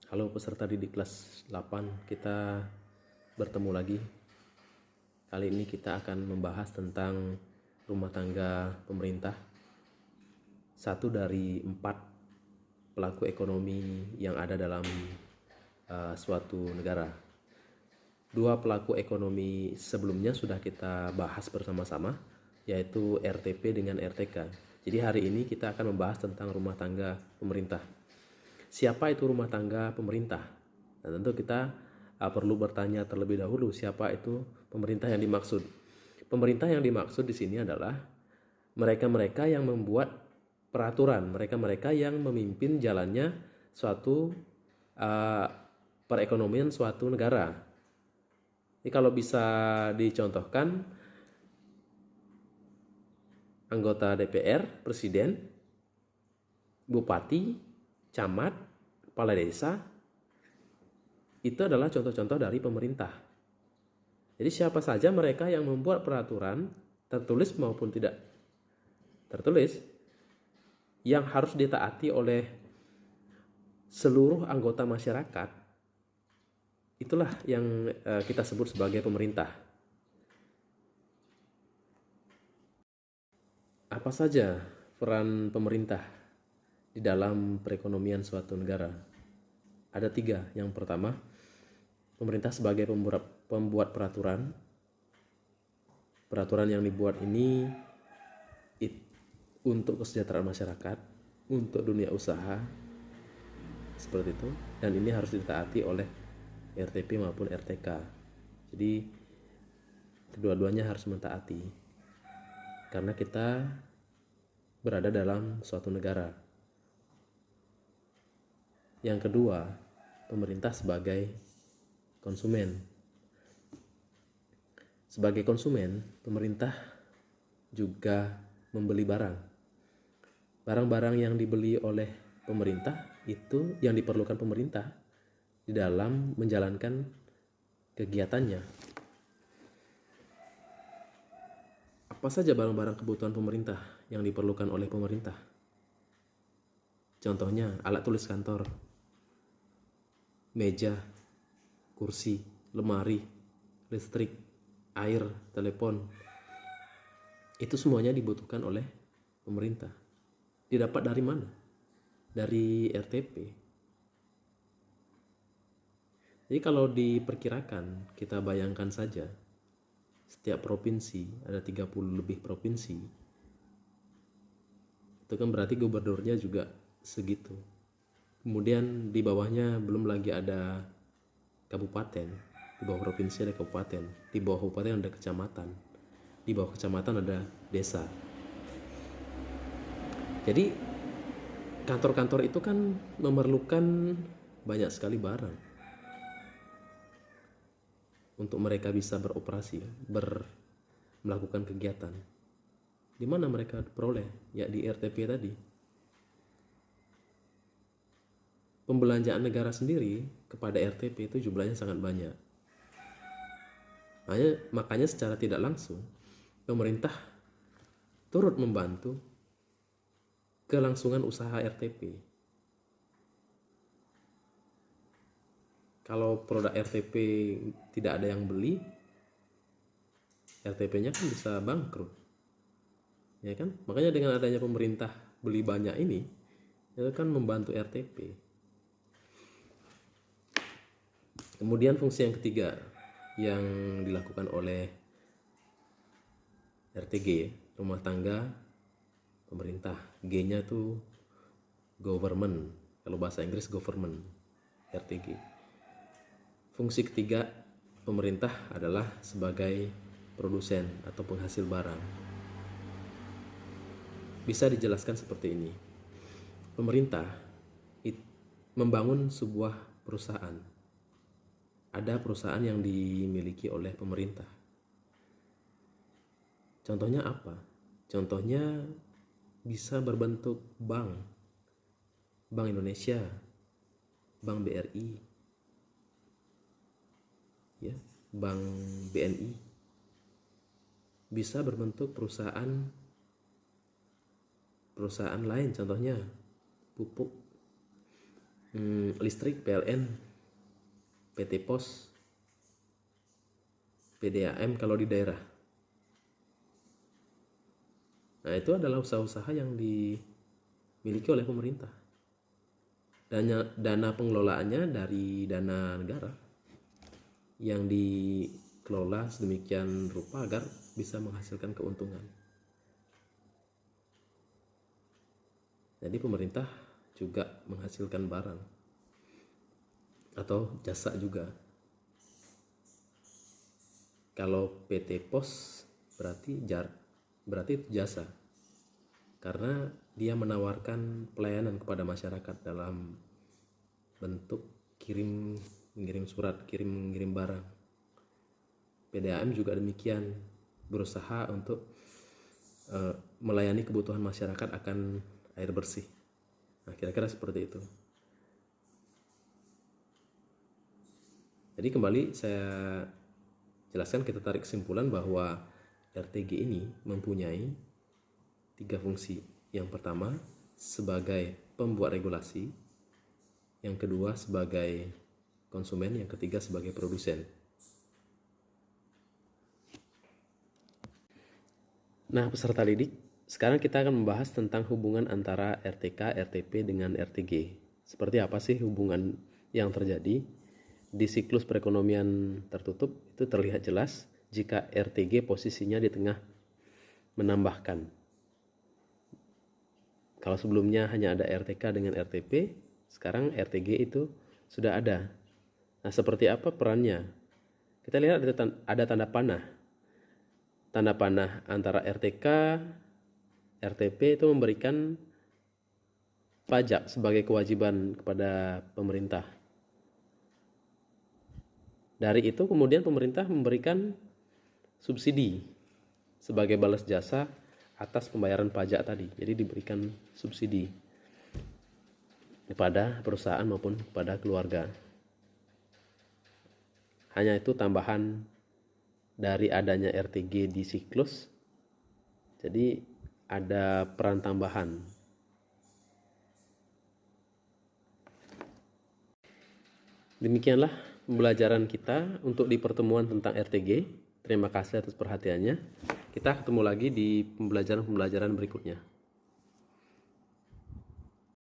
Halo peserta didik kelas 8, kita bertemu lagi. Kali ini kita akan membahas tentang rumah tangga pemerintah. Satu dari 4 pelaku ekonomi yang ada dalam suatu negara. 2 pelaku ekonomi sebelumnya sudah kita bahas bersama-sama, yaitu RTP dengan RTK. Jadi hari ini kita akan membahas tentang rumah tangga pemerintah. Siapa itu rumah tangga pemerintah? Nah, tentu kita perlu bertanya terlebih dahulu siapa itu pemerintah yang dimaksud. Pemerintah yang dimaksud di sini adalah mereka-mereka yang membuat peraturan, mereka-mereka yang memimpin jalannya suatu perekonomian suatu negara. Ini kalau bisa dicontohkan, anggota DPR, presiden, bupati, camat, kepala desa, itu adalah contoh-contoh dari pemerintah. Jadi siapa saja mereka yang membuat peraturan, tertulis maupun tidak tertulis, yang harus ditaati oleh seluruh anggota masyarakat, itulah yang kita sebut sebagai pemerintah. Apa saja peran pemerintah di dalam perekonomian suatu negara? Ada 3. Yang pertama, pemerintah sebagai pembuat peraturan. Peraturan yang dibuat ini untuk kesejahteraan masyarakat, untuk dunia usaha, seperti itu. Dan ini harus ditaati oleh RTP maupun RTK. Jadi kedua-duanya harus mentaati, karena kita berada dalam suatu negara. Yang kedua, pemerintah sebagai konsumen. Sebagai konsumen, pemerintah juga membeli barang. Barang-barang yang dibeli oleh pemerintah itu yang diperlukan pemerintah di dalam menjalankan kegiatannya. Apa saja barang-barang kebutuhan pemerintah yang diperlukan oleh pemerintah? Contohnya alat tulis kantor, meja, kursi, lemari, listrik, air, telepon. Itu semuanya dibutuhkan oleh pemerintah. Didapat dari mana? Dari RTP. Jadi kalau diperkirakan, kita bayangkan saja, setiap provinsi, ada 30 lebih provinsi, itu kan berarti gubernurnya juga segitu. Kemudian di bawahnya belum lagi ada kabupaten, di bawah provinsi ada kabupaten, di bawah kabupaten ada kecamatan, di bawah kecamatan ada desa. Jadi kantor-kantor itu kan memerlukan banyak sekali barang untuk mereka bisa beroperasi, melakukan kegiatan. Di mana mereka peroleh? Ya di RTP tadi. Pembelanjaan negara sendiri kepada RTP itu jumlahnya sangat banyak. Makanya secara tidak langsung pemerintah turut membantu kelangsungan usaha RTP. Kalau produk RTP tidak ada yang beli, RTP-nya kan bisa bangkrut. Ya kan? Makanya dengan adanya pemerintah beli banyak ini, itu kan membantu RTP. Kemudian fungsi yang ketiga yang dilakukan oleh RTG, rumah tangga pemerintah. G-nya tuh government, kalau bahasa Inggris government, RTG. Fungsi ketiga pemerintah adalah sebagai produsen atau penghasil barang. Bisa dijelaskan seperti ini. Pemerintah membangun sebuah perusahaan. Ada perusahaan yang dimiliki oleh pemerintah. Contohnya apa? Contohnya bisa berbentuk bank. Bank Indonesia, Bank BRI, ya, Bank BNI. Bisa berbentuk perusahaan lain, contohnya pupuk. listrik, PLN, PT Pos, PDAM kalau di daerah. Nah, itu adalah usaha-usaha yang dimiliki oleh pemerintah. Dana pengelolaannya dari dana negara yang dikelola sedemikian rupa agar bisa menghasilkan keuntungan. Jadi pemerintah juga menghasilkan barang atau jasa juga. Kalau PT Pos berarti itu jasa, karena dia menawarkan pelayanan kepada masyarakat dalam bentuk mengirim surat, mengirim barang. PDAM juga demikian, berusaha untuk melayani kebutuhan masyarakat akan air bersih. Nah, kira-kira seperti itu. Jadi kembali saya jelaskan, kita tarik kesimpulan bahwa RTG ini mempunyai 3 fungsi. Yang pertama sebagai pembuat regulasi, yang kedua sebagai konsumen, yang ketiga sebagai produsen. Nah, peserta didik, sekarang kita akan membahas tentang hubungan antara RTK, RTP dengan RTG. Seperti apa sih hubungan yang terjadi di siklus perekonomian tertutup? Itu terlihat jelas jika RTG posisinya di tengah menambahkan. Kalau sebelumnya hanya ada RTK dengan RTP, sekarang RTG itu sudah ada. Nah, seperti apa perannya? Kita lihat ada tanda panah. Tanda panah antara RTK, RTP itu memberikan pajak sebagai kewajiban kepada pemerintah. Dari itu kemudian pemerintah memberikan subsidi sebagai balas jasa atas pembayaran pajak tadi. Jadi diberikan subsidi kepada perusahaan maupun kepada keluarga. Hanya itu tambahan dari adanya RTG di siklus. Jadi ada peran tambahan. Demikianlah pembelajaran kita untuk di pertemuan tentang RTG. Terima kasih atas perhatiannya. Kita ketemu lagi di pembelajaran berikutnya.